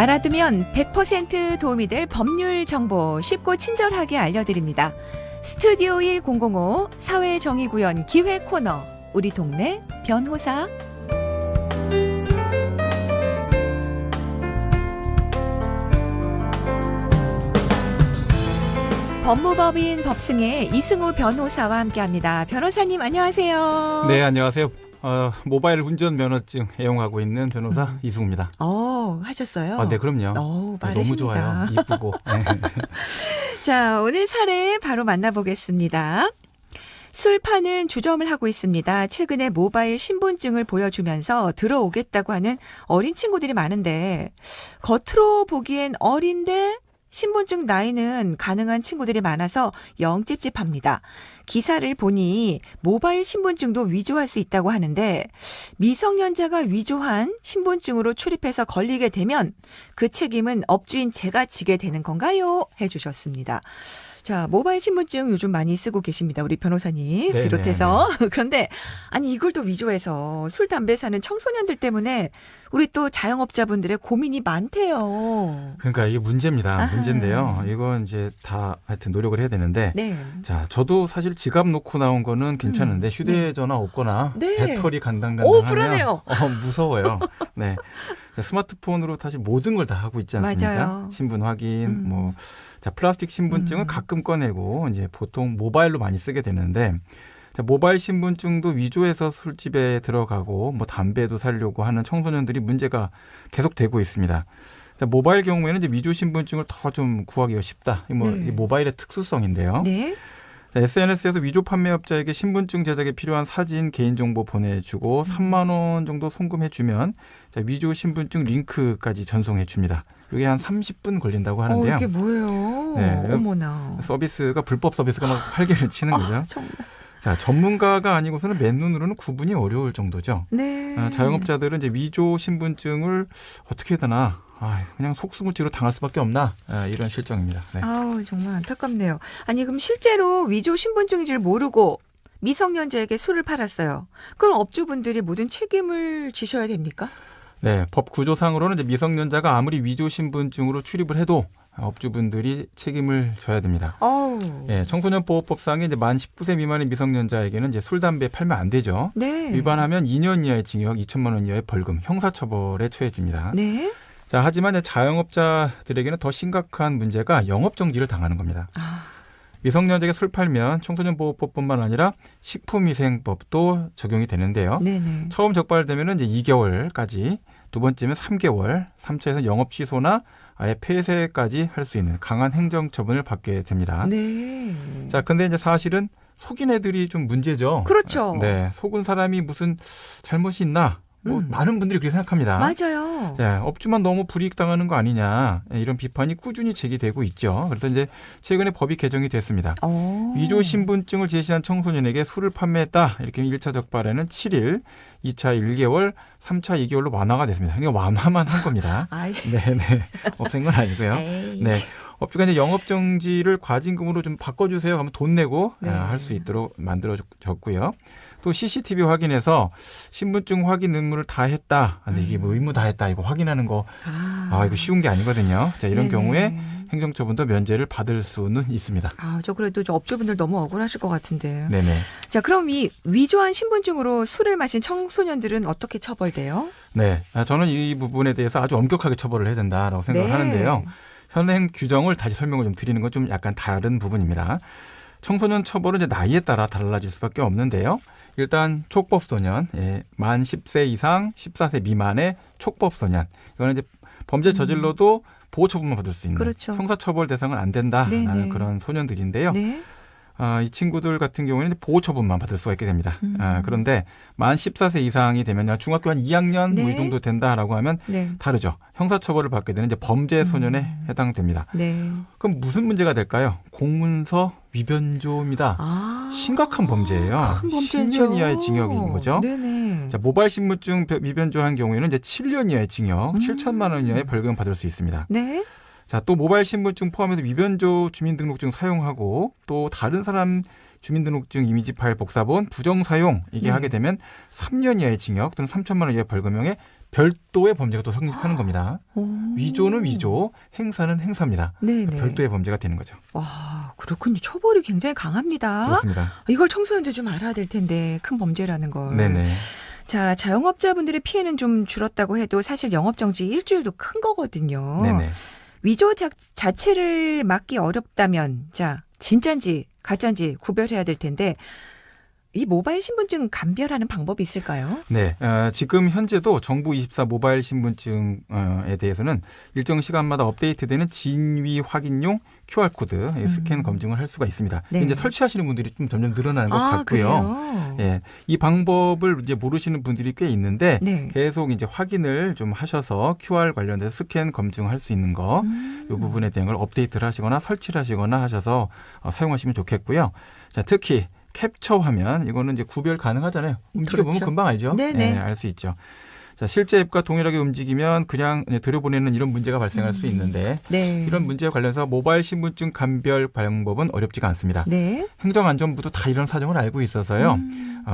알아두면 100% 도움이 될 법률 정보 쉽고 친절하게 알려드립니다. 스튜디오 1005 사회정의구현 기회 코너 우리 동네 변호사. 법무법인 법승의 이승우 변호사와 함께합니다. 변호사님 안녕하세요. 네, 안녕하세요. 모바일 운전 면허증 애용하고 있는 변호사 이승우입니다. 하셨어요? 네, 그럼요. 빠르십니다. 너무 좋아요. 이쁘고. 네. 자, 오늘 사례 바로 만나보겠습니다. 술 파는 주점을 하고 있습니다. 최근에 모바일 신분증을 보여주면서 들어오겠다고 하는 어린 친구들이 많은데 겉으로 보기엔 어린데 신분증 나이는 가능한 친구들이 많아서 영 찝찝합니다. 기사를 보니 모바일 신분증도 위조할 수 있다고 하는데 미성년자가 위조한 신분증으로 출입해서 걸리게 되면 그 책임은 업주인 제가 지게 되는 건가요? 해주셨습니다. 자, 모바일 신분증 요즘 많이 쓰고 계십니다. 우리 변호사님 비롯해서. 그런데 아니 이걸 또 위조해서 술, 담배 사는 청소년들 때문에 우리 또 자영업자분들의 고민이 많대요. 그러니까 이게 문제입니다. 아하. 문제인데요. 이건 이제 다 하여튼 노력을 해야 되는데. 네. 자, 저도 사실 지갑 놓고 나온 거는 괜찮은데 휴대전화 없거나 네. 배터리 간당간당하면 불안해요. 무서워요. 네. 자, 스마트폰으로 사실 모든 걸 다 하고 있지 않습니까? 맞아요. 신분 확인, 자, 플라스틱 신분증을 가끔 꺼내고 이제 보통 모바일로 많이 쓰게 되는데 자, 모바일 신분증도 위조해서 술집에 들어가고 담배도 사려고 하는 청소년들이 문제가 계속되고 있습니다. 자, 모바일 경우에는 이제 위조 신분증을 더 좀 구하기가 쉽다. 이 모바일의 특수성인데요. 네. 자, SNS에서 위조 판매업자에게 신분증 제작에 필요한 사진, 개인정보 보내주고 3만 원 정도 송금해주면 자, 위조 신분증 링크까지 전송해줍니다. 이게 한 30분 걸린다고 하는데요. 이게 뭐예요? 네, 어머나. 서비스가 불법 서비스가 막 활개를 치는 거죠. 정말. 자, 전문가가 아니고서는 맨눈으로는 구분이 어려울 정도죠. 네. 자영업자들은 이제 위조 신분증을 어떻게 해야 되나, 그냥 속수무책으로 당할 수밖에 없나, 이런 실정입니다. 네. 정말 안타깝네요. 아니 그럼 실제로 위조 신분증인지를 모르고 미성년자에게 술을 팔았어요. 그럼 업주분들이 모든 책임을 지셔야 됩니까? 네, 법 구조상으로는 이제 미성년자가 아무리 위조 신분증으로 출입을 해도 업주분들이 책임을 져야 됩니다. 네, 청소년보호법상에 이제 만 19세 미만의 미성년자에게는 이제 술, 담배 팔면 안 되죠. 네. 위반하면 2년 이하의 징역, 2천만 원 이하의 벌금, 형사처벌에 처해집니다. 네. 자, 하지만 자영업자들에게는 더 심각한 문제가 영업정지를 당하는 겁니다. 미성년자에게 술 팔면 청소년보호법뿐만 아니라 식품위생법도 적용이 되는데요. 네네. 처음 적발되면 이제 2개월까지, 두 번째면 3개월, 3차에서 영업 취소나 아예 폐쇄까지 할 수 있는 강한 행정처분을 받게 됩니다. 네. 자, 근데 이제 사실은 속인 애들이 좀 문제죠. 그렇죠. 네, 속은 사람이 무슨 잘못이 있나? 많은 분들이 그렇게 생각합니다. 맞아요. 자, 업주만 너무 불이익 당하는 거 아니냐, 이런 비판이 꾸준히 제기되고 있죠. 그래서 이제 최근에 법이 개정이 됐습니다. 위조 신분증을 제시한 청소년에게 술을 판매했다, 이렇게 1차 적발에는 7일, 2차 1개월, 3차 2개월로 완화가 됐습니다. 이게 완화만 한 겁니다. 네네, 없앤 건 아니고요. 네. 업주가 이제 영업정지를 과징금으로 좀 바꿔주세요 하면 돈 내고 할 수 있도록 만들어졌고요. 또 CCTV 확인해서 신분증 확인 의무를 다 했다. 근데 이게 의무 다 했다. 이거 확인하는 거, 이거 쉬운 게 아니거든요. 자, 이런 경우에 행정처분도 면제를 받을 수는 있습니다. 저 그래도 업주분들 너무 억울하실 것 같은데. 네네. 자, 그럼 이 위조한 신분증으로 술을 마신 청소년들은 어떻게 처벌돼요? 네. 저는 이 부분에 대해서 아주 엄격하게 처벌을 해야 된다라고 생각을 하는데요. 현행 규정을 다시 설명을 좀 드리는 건 좀 약간 다른 부분입니다. 청소년 처벌은 이제 나이에 따라 달라질 수밖에 없는데요. 일단 촉법소년, 만 10세 이상 14세 미만의 촉법소년. 이거는 이제 범죄 저질러도 보호처분만 받을 수 있는, 그렇죠. 형사처벌 대상은 안 된다라는 그런 소년들인데요. 네. 이 친구들 같은 경우에는 보호처분만 받을 수가 있게 됩니다. 그런데 만 14세 이상이 되면 중학교 한 2학년 이 정도 된다라고 하면 다르죠. 형사처벌을 받게 되는 이제 범죄 소년에 해당됩니다. 그럼 무슨 문제가 될까요? 공문서 위변조입니다. 심각한 범죄예요. 큰 범죄죠. 10년 이하의 징역인 거죠. 자, 모바일 신분증 위변조한 경우에는 이제 7년 이하의 징역, 7천만 원 이하의 벌금 받을 수 있습니다. 네. 자, 또 모바일 신분증 포함해서 위변조 주민등록증 사용하고 또 다른 사람 주민등록증 이미지 파일 복사본 부정 사용, 이게 하게 되면 3년 이하의 징역 또는 3천만 원 이하의 벌금형에 별도의 범죄가 또 성립하는 겁니다. 오. 위조는 위조, 행사는 행사입니다. 네네. 별도의 범죄가 되는 거죠. 와, 그렇군요. 처벌이 굉장히 강합니다. 그렇습니다. 이걸 청소년들 좀 알아야 될 텐데 큰 범죄라는 걸. 네네. 자, 자영업자분들의 피해는 좀 줄었다고 해도 사실 영업정지 일주일도 큰 거거든요. 네네. 위조 자체를 막기 어렵다면 자, 진짠지 가짠지 구별해야 될 텐데 이 모바일 신분증 감별하는 방법이 있을까요? 네, 지금 현재도 정부 24 모바일 신분증에 대해서는 일정 시간마다 업데이트되는 진위 확인용 QR코드 스캔 검증을 할 수가 있습니다. 네. 이제 설치하시는 분들이 좀 점점 늘어나는 것 같고요. 그래요? 예, 이 방법을 이제 모르시는 분들이 꽤 있는데 네. 계속 이제 확인을 좀 하셔서 QR 관련돼서 스캔 검증할 수 있는 거, 이 부분에 대한 걸 업데이트를 하시거나 설치를 하시거나 하셔서 사용하시면 좋겠고요. 자, 특히 캡처 화면 이거는 이제 구별 가능하잖아요. 움직여보면 그렇죠. 금방 알죠. 네네. 네, 알 수 있죠. 자, 실제 앱과 동일하게 움직이면 그냥 들여보내는 이런 문제가 발생할 수 있는데 네. 이런 문제와 관련해서 모바일 신분증 감별 방법은 어렵지가 않습니다. 네. 행정안전부도 다 이런 사정을 알고 있어서요.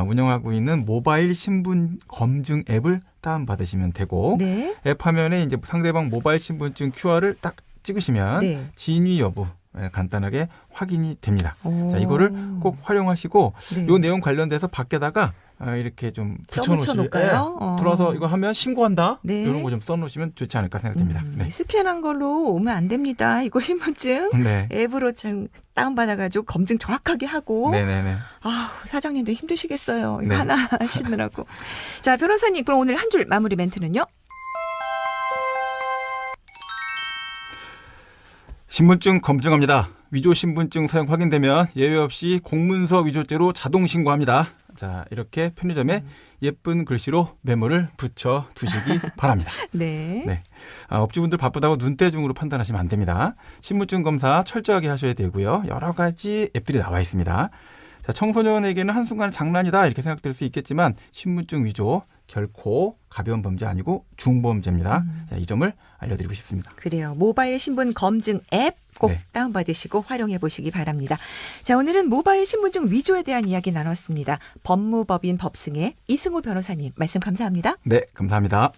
운영하고 있는 모바일 신분 검증 앱을 다운받으시면 되고 네. 앱 화면에 이제 상대방 모바일 신분증 QR을 딱 찍으시면 네. 진위 여부 간단하게 확인이 됩니다. 오. 자, 이거를 꼭 활용하시고 네. 요 내용 관련돼서 밖에다가 이렇게 좀 써놓을까요? 예, 들어와서 이거 하면 신고한다. 네. 이런 거 좀 써놓으시면 좋지 않을까 생각됩니다. 네. 스캔한 걸로 오면 안 됩니다. 이거 신분증 네. 앱으로 좀 다운받아가지고 검증 정확하게 하고. 네네네. 아, 사장님도 힘드시겠어요. 이거 네. 하나 하시느라고. 자, 변호사님, 그럼 오늘 한 줄 마무리 멘트는요? 신분증 검증합니다. 위조 신분증 사용 확인되면 예외 없이 공문서 위조죄로 자동 신고합니다. 자, 이렇게 편의점에 예쁜 글씨로 메모를 붙여 두시기 바랍니다. 네. 네. 업주분들 바쁘다고 눈대중으로 판단하시면 안 됩니다. 신분증 검사 철저하게 하셔야 되고요. 여러 가지 앱들이 나와 있습니다. 자, 청소년에게는 한순간 장난이다 이렇게 생각될 수 있겠지만 신분증 위조 결코 가벼운 범죄 아니고 중범죄입니다. 자, 이 점을 알려드리고 싶습니다. 그래요. 모바일 신분 검증 앱 꼭 네. 다운받으시고 활용해 보시기 바랍니다. 자, 오늘은 모바일 신분증 위조에 대한 이야기 나눴습니다. 법무법인 법승의 이승우 변호사님 말씀 감사합니다. 네, 감사합니다.